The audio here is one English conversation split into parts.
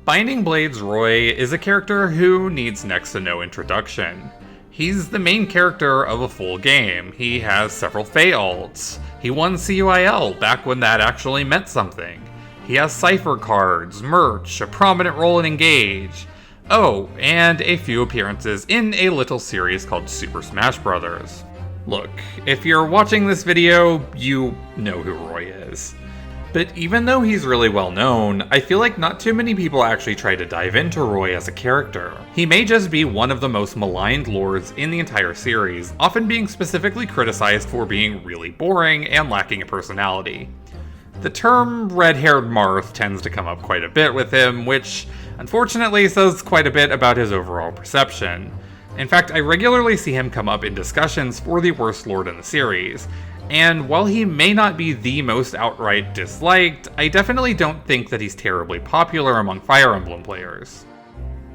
Binding Blade's Roy is a character who needs next to no introduction. He's the main character of a full game. He has several Fey alts. He won CUIL back when that actually meant something. He has cipher cards, merch, a prominent role in Engage. Oh, and a few appearances in a little series called Super Smash Bros. Look, if you're watching this video, you know who Roy is. But even though he's really well known, I feel like not too many people actually try to dive into Roy as a character. He may just be one of the most maligned lords in the entire series, often being specifically criticized for being really boring and lacking a personality. The term red-haired Marth tends to come up quite a bit with him, which unfortunately says quite a bit about his overall perception. In fact, I regularly see him come up in discussions for the worst lord in the series, and while he may not be the most outright disliked, I definitely don't think that he's terribly popular among Fire Emblem players.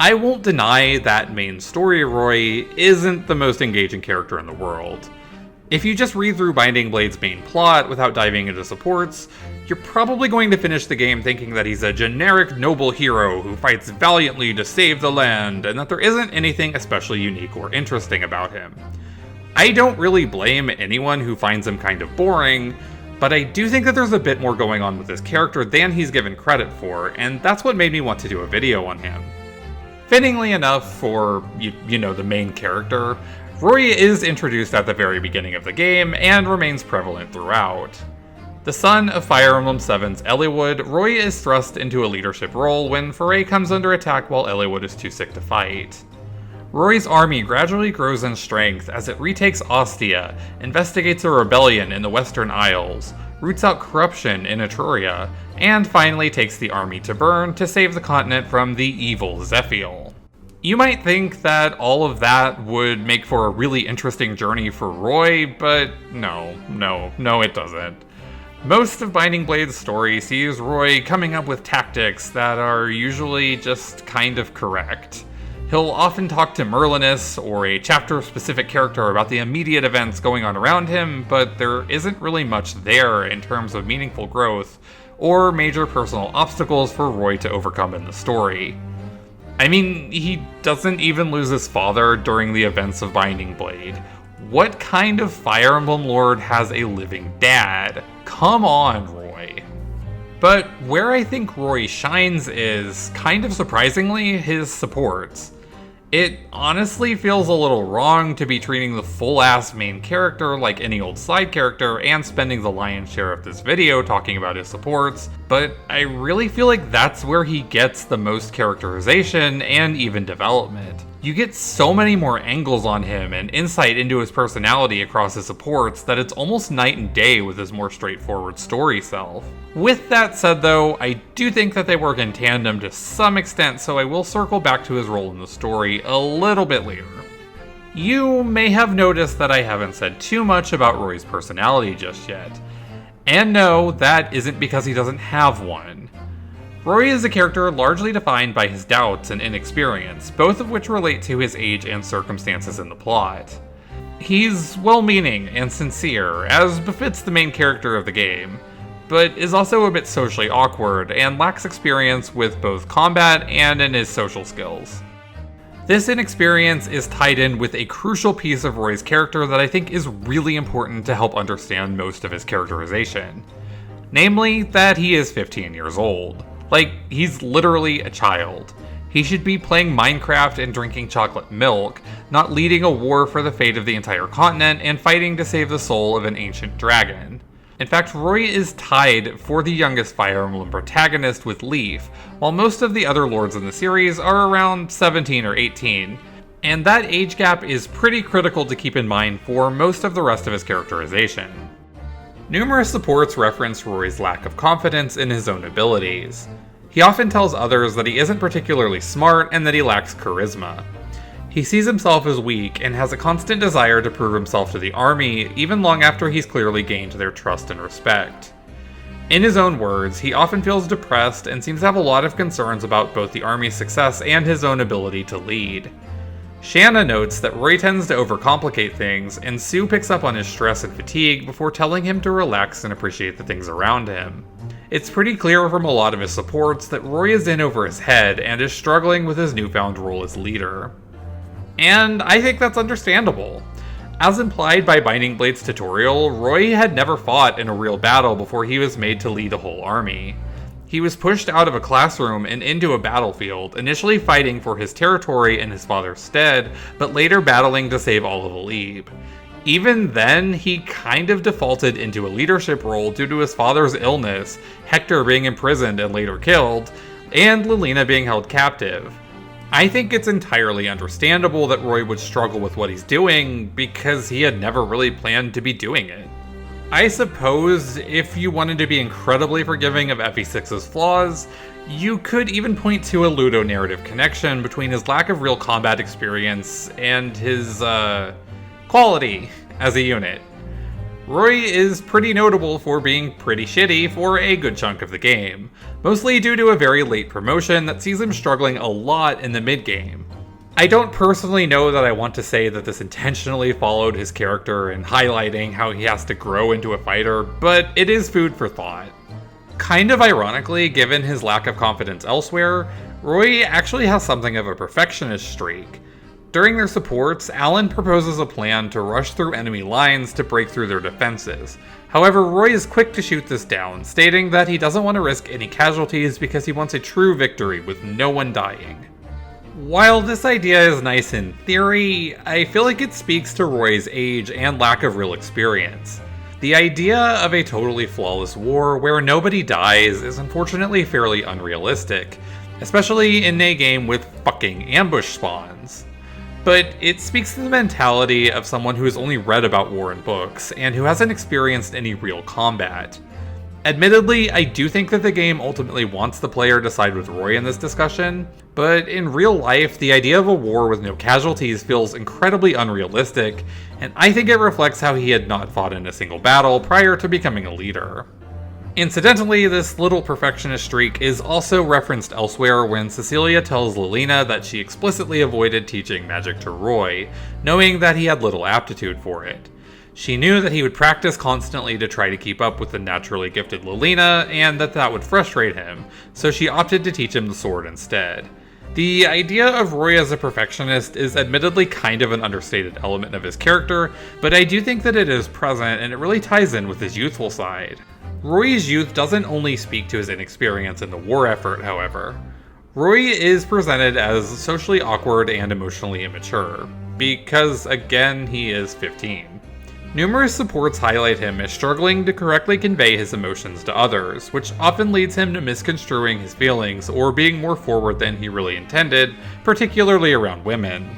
I won't deny that main story Roy isn't the most engaging character in the world. If you just read through Binding Blade's main plot without diving into supports, you're probably going to finish the game thinking that he's a generic noble hero who fights valiantly to save the land, and that there isn't anything especially unique or interesting about him. I don't really blame anyone who finds him kind of boring, but I do think that there's a bit more going on with this character than he's given credit for, and that's what made me want to do a video on him. Fittingly enough for, you know, the main character, Roy is introduced at the very beginning of the game and remains prevalent throughout. The son of Fire Emblem VII's Eliwood, Roy is thrust into a leadership role when Foray comes under attack while Eliwood is too sick to fight. Roy's army gradually grows in strength as it retakes Ostia, investigates a rebellion in the Western Isles, roots out corruption in Etruria, and finally takes the army to Bern to save the continent from the evil Zephiel. You might think that all of that would make for a really interesting journey for Roy, but no, it doesn't. Most of Binding Blade's story sees Roy coming up with tactics that are usually just kind of correct. He'll often talk to Merlinus or a chapter-specific character about the immediate events going on around him, but there isn't really much there in terms of meaningful growth or major personal obstacles for Roy to overcome in the story. I mean, he doesn't even lose his father during the events of Binding Blade. What kind of Fire Emblem lord has a living dad? Come on, Roy. But where I think Roy shines is, kind of surprisingly, his supports. It honestly feels a little wrong to be treating the full-ass main character like any old side character and spending the lion's share of this video talking about his supports, but I really feel like that's where he gets the most characterization and even development. You get so many more angles on him and insight into his personality across his supports that it's almost night and day with his more straightforward story self. With that said though, I do think that they work in tandem to some extent, so I will circle back to his role in the story a little bit later. You may have noticed that I haven't said too much about Roy's personality just yet. And no, that isn't because he doesn't have one. Roy is a character largely defined by his doubts and inexperience, both of which relate to his age and circumstances in the plot. He's well-meaning and sincere, as befits the main character of the game, but is also a bit socially awkward and lacks experience with both combat and in his social skills. This inexperience is tied in with a crucial piece of Roy's character that I think is really important to help understand most of his characterization. Namely, that he is 15 years old. Like, he's literally a child. He should be playing Minecraft and drinking chocolate milk, not leading a war for the fate of the entire continent and fighting to save the soul of an ancient dragon. In fact, Roy is tied for the youngest Fire Emblem protagonist with Leaf, while most of the other lords in the series are around 17 or 18, and that age gap is pretty critical to keep in mind for most of the rest of his characterization. Numerous supports reference Roy's lack of confidence in his own abilities. He often tells others that he isn't particularly smart and that he lacks charisma. He sees himself as weak and has a constant desire to prove himself to the army, even long after he's clearly gained their trust and respect. In his own words, he often feels depressed and seems to have a lot of concerns about both the army's success and his own ability to lead. Shanna notes that Roy tends to overcomplicate things, and Sue picks up on his stress and fatigue before telling him to relax and appreciate the things around him. It's pretty clear from a lot of his supports that Roy is in over his head and is struggling with his newfound role as leader. And I think that's understandable. As implied by Binding Blade's tutorial, Roy had never fought in a real battle before he was made to lead a whole army. He was pushed out of a classroom and into a battlefield, initially fighting for his territory in his father's stead, but later battling to save all of Aleb. Even then, he kind of defaulted into a leadership role due to his father's illness, Hector being imprisoned and later killed, and Lelena being held captive. I think it's entirely understandable that Roy would struggle with what he's doing, because he had never really planned to be doing it. I suppose if you wanted to be incredibly forgiving of FE6's flaws, you could even point to a ludonarrative connection between his lack of real combat experience and his, quality as a unit. Roy is pretty notable for being pretty shitty for a good chunk of the game, mostly due to a very late promotion that sees him struggling a lot in the mid-game. I don't personally know that I want to say that this intentionally followed his character in highlighting how he has to grow into a fighter, but it is food for thought. Kind of ironically, given his lack of confidence elsewhere, Roy actually has something of a perfectionist streak. During their supports, Alan proposes a plan to rush through enemy lines to break through their defenses. However, Roy is quick to shoot this down, stating that he doesn't want to risk any casualties because he wants a true victory with no one dying. While this idea is nice in theory, I feel like it speaks to Roy's age and lack of real experience. The idea of a totally flawless war where nobody dies is unfortunately fairly unrealistic, especially in a game with fucking ambush spawns. But it speaks to the mentality of someone who has only read about war in books, and who hasn't experienced any real combat. Admittedly, I do think that the game ultimately wants the player to side with Roy in this discussion, but in real life, the idea of a war with no casualties feels incredibly unrealistic, and I think it reflects how he had not fought in a single battle prior to becoming a leader. Incidentally, this little perfectionist streak is also referenced elsewhere when Cecilia tells Lelena that she explicitly avoided teaching magic to Roy, knowing that he had little aptitude for it. She knew that he would practice constantly to try to keep up with the naturally gifted Lelena, and that would frustrate him, so she opted to teach him the sword instead. The idea of Roy as a perfectionist is admittedly kind of an understated element of his character, but I do think that it is present and it really ties in with his youthful side. Roy's youth doesn't only speak to his inexperience in the war effort, however. Roy is presented as socially awkward and emotionally immature, because again, he is 15. Numerous supports highlight him as struggling to correctly convey his emotions to others, which often leads him to misconstruing his feelings or being more forward than he really intended, particularly around women.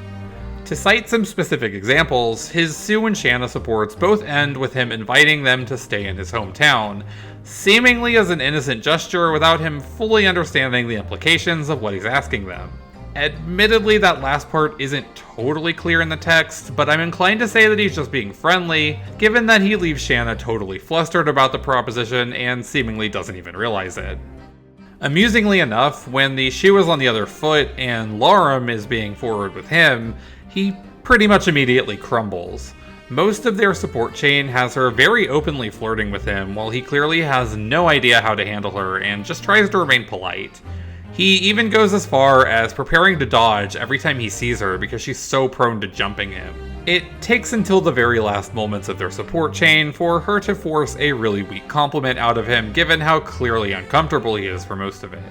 To cite some specific examples, his Sue and Shanna supports both end with him inviting them to stay in his hometown, seemingly as an innocent gesture without him fully understanding the implications of what he's asking them. Admittedly, that last part isn't totally clear in the text, but I'm inclined to say that he's just being friendly, given that he leaves Shanna totally flustered about the proposition and seemingly doesn't even realize it. Amusingly enough, when the shoe is on the other foot and Lauram is being forward with him, he pretty much immediately crumbles. Most of their support chain has her very openly flirting with him, while he clearly has no idea how to handle her and just tries to remain polite. He even goes as far as preparing to dodge every time he sees her because she's so prone to jumping him. It takes until the very last moments of their support chain for her to force a really weak compliment out of him, given how clearly uncomfortable he is for most of it.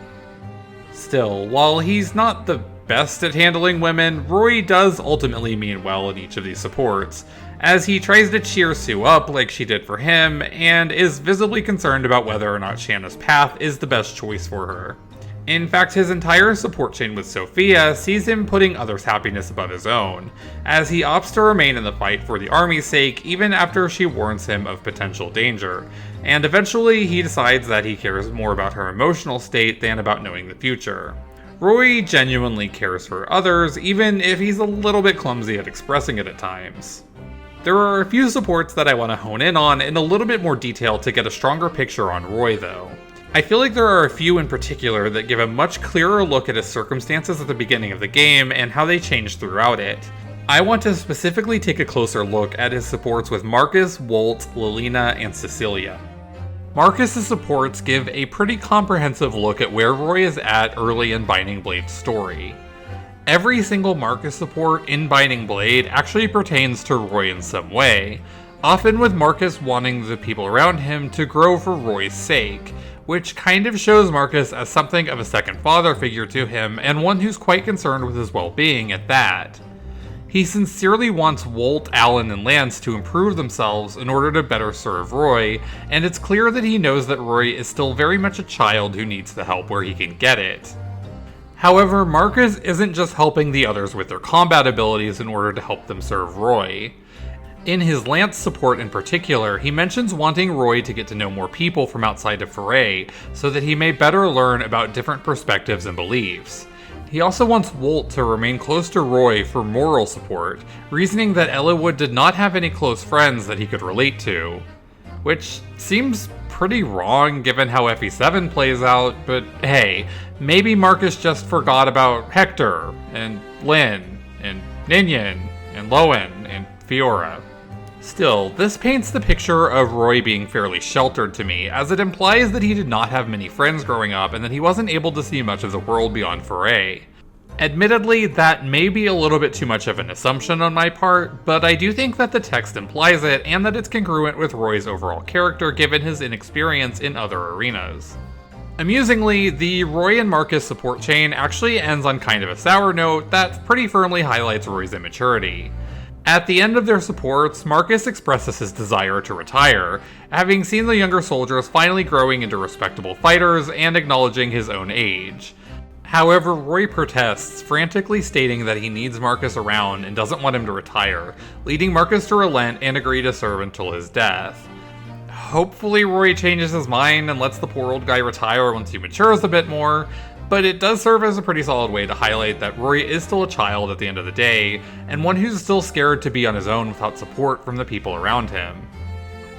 Still, while he's not the best at handling women, Roy does ultimately mean well in each of these supports, as he tries to cheer Sue up like she did for him, and is visibly concerned about whether or not Shanna's path is the best choice for her. In fact, his entire support chain with Sophia sees him putting others' happiness above his own, as he opts to remain in the fight for the army's sake even after she warns him of potential danger, and eventually he decides that he cares more about her emotional state than about knowing the future. Roy genuinely cares for others, even if he's a little bit clumsy at expressing it at times. There are a few supports that I want to hone in on in a little bit more detail to get a stronger picture on Roy though. I feel like there are a few in particular that give a much clearer look at his circumstances at the beginning of the game and how they change throughout it. I want to specifically take a closer look at his supports with Marcus, Walt, Lelena, and Cecilia. Marcus's supports give a pretty comprehensive look at where Roy is at early in Binding Blade's story. Every single Marcus support in Binding Blade actually pertains to Roy in some way, often with Marcus wanting the people around him to grow for Roy's sake, which kind of shows Marcus as something of a second father figure to him, and one who's quite concerned with his well-being at that. He sincerely wants Walt, Alan, and Lance to improve themselves in order to better serve Roy, and it's clear that he knows that Roy is still very much a child who needs the help where he can get it. However, Marcus isn't just helping the others with their combat abilities in order to help them serve Roy. In his Lance support in particular, he mentions wanting Roy to get to know more people from outside of Foray, so that he may better learn about different perspectives and beliefs. He also wants Walt to remain close to Roy for moral support, reasoning that Eliwood did not have any close friends that he could relate to. Which seems pretty wrong given how FE7 plays out, but hey, maybe Marcus just forgot about Hector, and Lynn, and Ninian, and Lowen, and Fiora. Still, this paints the picture of Roy being fairly sheltered to me, as it implies that he did not have many friends growing up and that he wasn't able to see much of the world beyond Foray. Admittedly, that may be a little bit too much of an assumption on my part, but I do think that the text implies it and that it's congruent with Roy's overall character given his inexperience in other arenas. Amusingly, the Roy and Marcus support chain actually ends on kind of a sour note that pretty firmly highlights Roy's immaturity. At the end of their supports, Marcus expresses his desire to retire, having seen the younger soldiers finally growing into respectable fighters and acknowledging his own age. However, Roy protests, frantically stating that he needs Marcus around and doesn't want him to retire, leading Marcus to relent and agree to serve until his death. Hopefully Roy changes his mind and lets the poor old guy retire once he matures a bit more, but it does serve as a pretty solid way to highlight that Roy is still a child at the end of the day, and one who's still scared to be on his own without support from the people around him.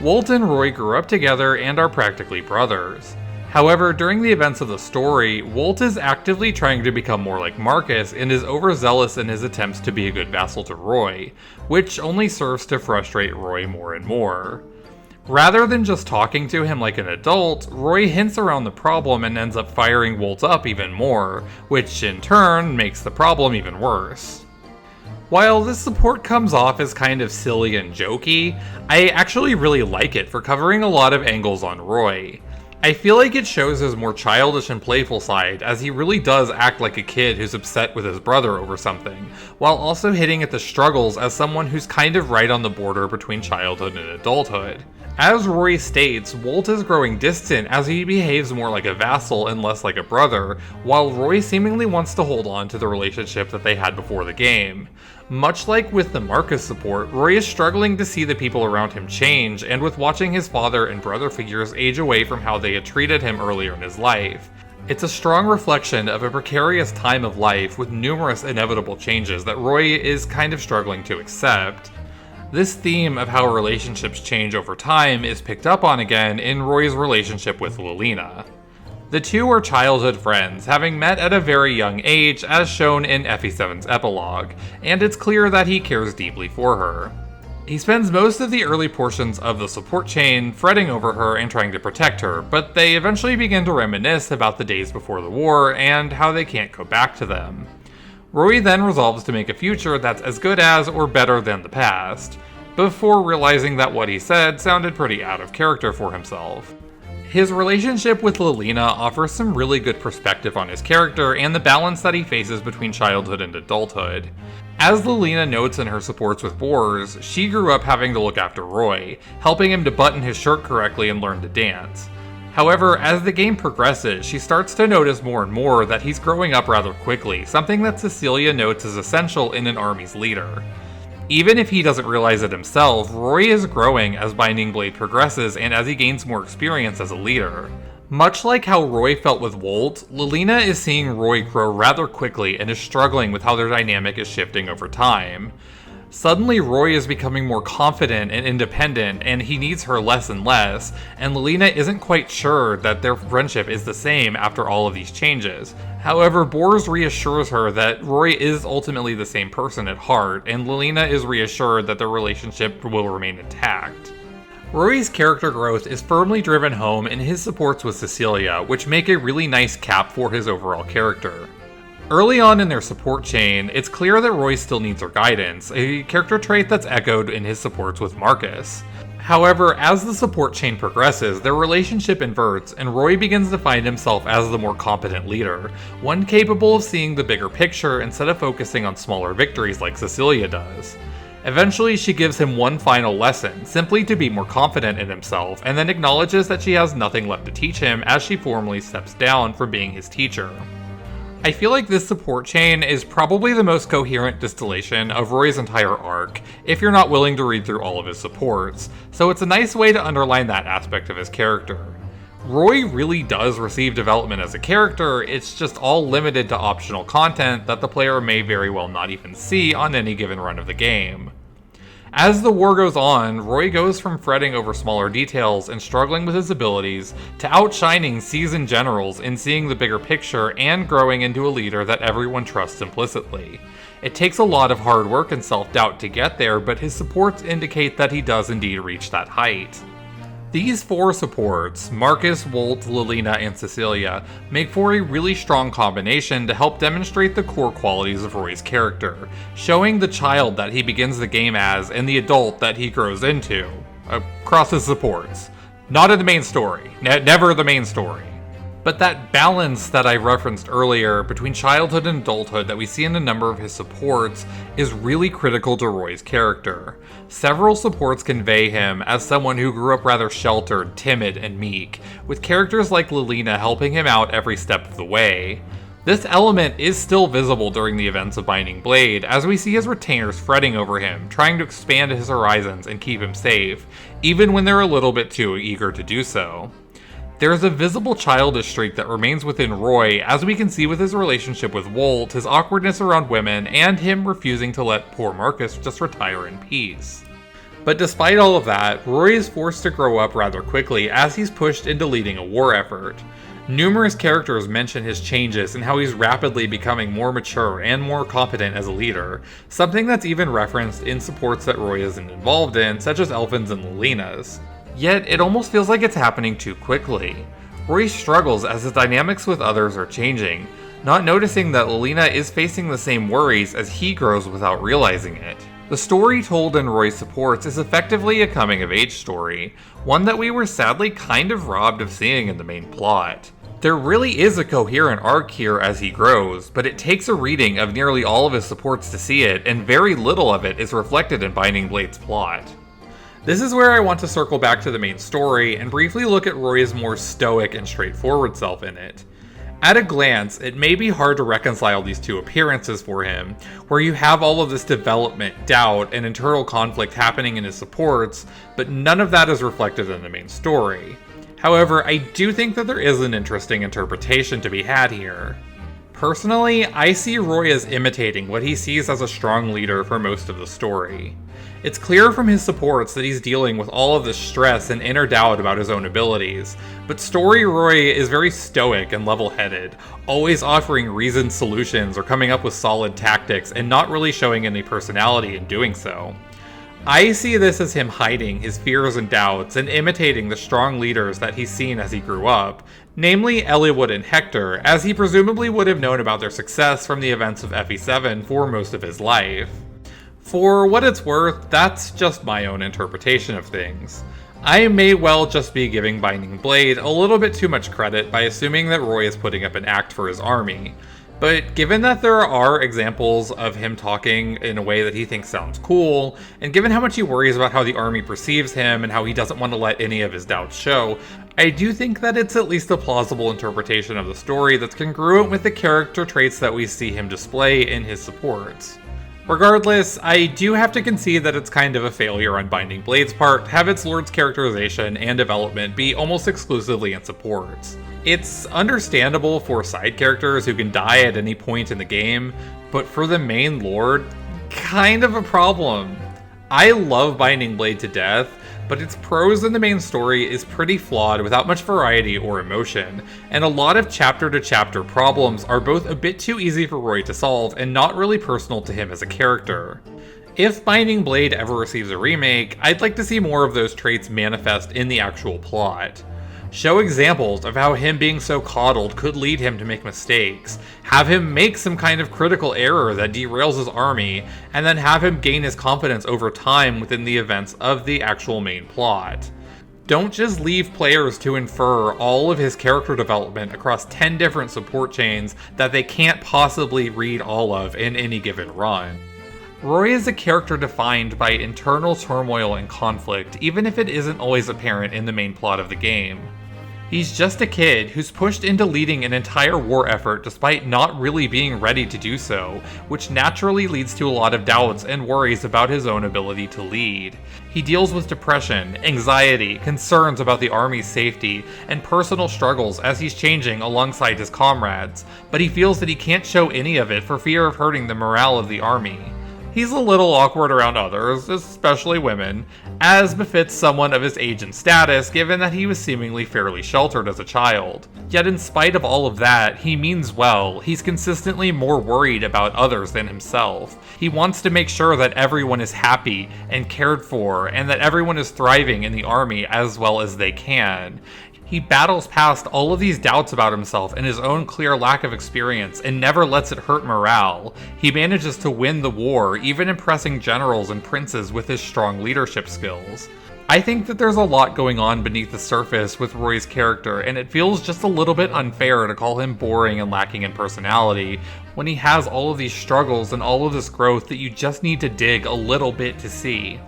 Walt and Roy grew up together and are practically brothers. However, during the events of the story, Walt is actively trying to become more like Marcus and is overzealous in his attempts to be a good vassal to Roy, which only serves to frustrate Roy more and more. Rather than just talking to him like an adult, Roy hints around the problem and ends up firing Walt up even more, which in turn makes the problem even worse. While this support comes off as kind of silly and jokey, I actually really like it for covering a lot of angles on Roy. I feel like it shows his more childish and playful side, as he really does act like a kid who's upset with his brother over something, while also hitting at the struggles as someone who's kind of right on the border between childhood and adulthood. As Roy states, Walt is growing distant as he behaves more like a vassal and less like a brother, while Roy seemingly wants to hold on to the relationship that they had before the game. Much like with the Marcus support, Roy is struggling to see the people around him change, and with watching his father and brother figures age away from how they had treated him earlier in his life. It's a strong reflection of a precarious time of life with numerous inevitable changes that Roy is kind of struggling to accept. This theme of how relationships change over time is picked up on again in Roy's relationship with Lilina. The two are childhood friends, having met at a very young age as shown in FE7's epilogue, and it's clear that he cares deeply for her. He spends most of the early portions of the support chain fretting over her and trying to protect her, but they eventually begin to reminisce about the days before the war and how they can't go back to them. Roy then resolves to make a future that's as good as or better than the past, before realizing that what he said sounded pretty out of character for himself. His relationship with Lilina offers some really good perspective on his character and the balance that he faces between childhood and adulthood. As Lilina notes in her supports with Boars, she grew up having to look after Roy, helping him to button his shirt correctly and learn to dance. However, as the game progresses, she starts to notice more and more that he's growing up rather quickly, something that Cecilia notes is essential in an army's leader. Even if he doesn't realize it himself, Roy is growing as Binding Blade progresses and as he gains more experience as a leader. Much like how Roy felt with Walt, Lilina is seeing Roy grow rather quickly and is struggling with how their dynamic is shifting over time. Suddenly, Roy is becoming more confident and independent, and he needs her less and less, and Lilina isn't quite sure that their friendship is the same after all of these changes. However, Boars reassures her that Roy is ultimately the same person at heart, and Lilina is reassured that their relationship will remain intact. Rory's character growth is firmly driven home in his supports with Cecilia, which make a really nice cap for his overall character. Early on in their support chain, it's clear that Roy still needs her guidance, a character trait that's echoed in his supports with Marcus. However, as the support chain progresses, their relationship inverts, and Roy begins to find himself as the more competent leader, one capable of seeing the bigger picture instead of focusing on smaller victories like Cecilia does. Eventually, she gives him one final lesson, simply to be more confident in himself, and then acknowledges that she has nothing left to teach him as she formally steps down from being his teacher. I feel like this support chain is probably the most coherent distillation of Roy's entire arc, if you're not willing to read through all of his supports, so it's a nice way to underline that aspect of his character. Roy really does receive development as a character, it's just all limited to optional content that the player may very well not even see on any given run of the game. As the war goes on, Roy goes from fretting over smaller details and struggling with his abilities to outshining seasoned generals in seeing the bigger picture and growing into a leader that everyone trusts implicitly. It takes a lot of hard work and self-doubt to get there, but his supports indicate that he does indeed reach that height. These four supports, Marcus, Wolt, Lilina, and Cecilia, make for a really strong combination to help demonstrate the core qualities of Roy's character, showing the child that he begins the game as and the adult that he grows into, across his supports. Not in the main story, never the main story. But that balance that I referenced earlier between childhood and adulthood that we see in a number of his supports is really critical to Roy's character. Several supports convey him as someone who grew up rather sheltered, timid, and meek, with characters like Lilina helping him out every step of the way. This element is still visible during the events of Binding Blade, as we see his retainers fretting over him, trying to expand his horizons and keep him safe, even when they're a little bit too eager to do so. There is a visible childish streak that remains within Roy, as we can see with his relationship with Wolt, his awkwardness around women, and him refusing to let poor Marcus just retire in peace. But despite all of that, Roy is forced to grow up rather quickly as he's pushed into leading a war effort. Numerous characters mention his changes and how he's rapidly becoming more mature and more competent as a leader, something that's even referenced in supports that Roy isn't involved in, such as Elfin's and Lilina's. Yet, it almost feels like it's happening too quickly. Roy struggles as his dynamics with others are changing, not noticing that Lilina is facing the same worries as he grows without realizing it. The story told in Roy's supports is effectively a coming-of-age story, one that we were sadly kind of robbed of seeing in the main plot. There really is a coherent arc here as he grows, but it takes a reading of nearly all of his supports to see it, and very little of it is reflected in Binding Blade's plot. This is where I want to circle back to the main story and briefly look at Roy's more stoic and straightforward self in it. At a glance, it may be hard to reconcile these two appearances for him, where you have all of this development, doubt, and internal conflict happening in his supports, but none of that is reflected in the main story. However, I do think that there is an interesting interpretation to be had here. Personally, I see Roy as imitating what he sees as a strong leader for most of the story. It's clear from his supports that he's dealing with all of this stress and inner doubt about his own abilities, but Story Roy is very stoic and level-headed, always offering reasoned solutions or coming up with solid tactics and not really showing any personality in doing so. I see this as him hiding his fears and doubts and imitating the strong leaders that he's seen as he grew up, namely Eliwood and Hector, as he presumably would have known about their success from the events of FE7 for most of his life. For what it's worth, that's just my own interpretation of things. I may well just be giving Binding Blade a little bit too much credit by assuming that Roy is putting up an act for his army, but given that there are examples of him talking in a way that he thinks sounds cool, and given how much he worries about how the army perceives him and how he doesn't want to let any of his doubts show, I do think that it's at least a plausible interpretation of the story that's congruent with the character traits that we see him display in his supports. Regardless, I do have to concede that it's kind of a failure on Binding Blade's part to have its Lord's characterization and development be almost exclusively in supports. It's understandable for side characters who can die at any point in the game, but for the main Lord, kind of a problem. I love Binding Blade to death, but its prose in the main story is pretty flawed without much variety or emotion, and a lot of chapter-to-chapter problems are both a bit too easy for Roy to solve and not really personal to him as a character. If Binding Blade ever receives a remake, I'd like to see more of those traits manifest in the actual plot. Show examples of how him being so coddled could lead him to make mistakes, have him make some kind of critical error that derails his army, and then have him gain his confidence over time within the events of the actual main plot. Don't just leave players to infer all of his character development across 10 different support chains that they can't possibly read all of in any given run. Roy is a character defined by internal turmoil and conflict, even if it isn't always apparent in the main plot of the game. He's just a kid who's pushed into leading an entire war effort despite not really being ready to do so, which naturally leads to a lot of doubts and worries about his own ability to lead. He deals with depression, anxiety, concerns about the army's safety, and personal struggles as he's changing alongside his comrades, but he feels that he can't show any of it for fear of hurting the morale of the army. He's a little awkward around others, especially women, as befits someone of his age and status given that he was seemingly fairly sheltered as a child. Yet in spite of all of that, he means well. He's consistently more worried about others than himself. He wants to make sure that everyone is happy and cared for, and that everyone is thriving in the army as well as they can. He battles past all of these doubts about himself and his own clear lack of experience and never lets it hurt morale. He manages to win the war, even impressing generals and princes with his strong leadership skills. I think that there's a lot going on beneath the surface with Roy's character, and it feels just a little bit unfair to call him boring and lacking in personality, when he has all of these struggles and all of this growth that you just need to dig a little bit to see.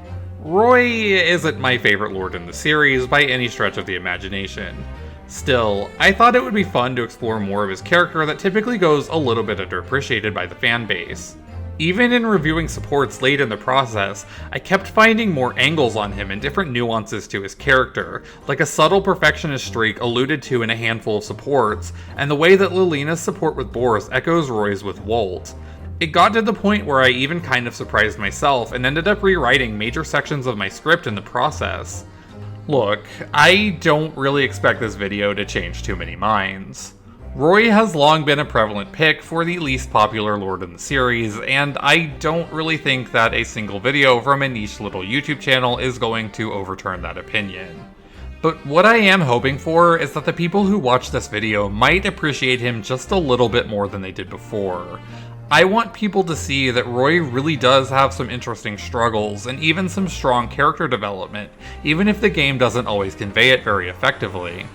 Roy isn't my favorite lord in the series by any stretch of the imagination. Still, I thought it would be fun to explore more of his character that typically goes a little bit underappreciated by the fanbase. Even in reviewing supports late in the process, I kept finding more angles on him and different nuances to his character, like a subtle perfectionist streak alluded to in a handful of supports, and the way that Lilina's support with Boris echoes Roy's with Wolt. It got to the point where I even kind of surprised myself and ended up rewriting major sections of my script in the process. Look, I don't really expect this video to change too many minds. Roy has long been a prevalent pick for the least popular lord in the series, and I don't really think that a single video from a niche little YouTube channel is going to overturn that opinion. But what I am hoping for is that the people who watch this video might appreciate him just a little bit more than they did before. I want people to see that Roy really does have some interesting struggles and even some strong character development, even if the game doesn't always convey it very effectively.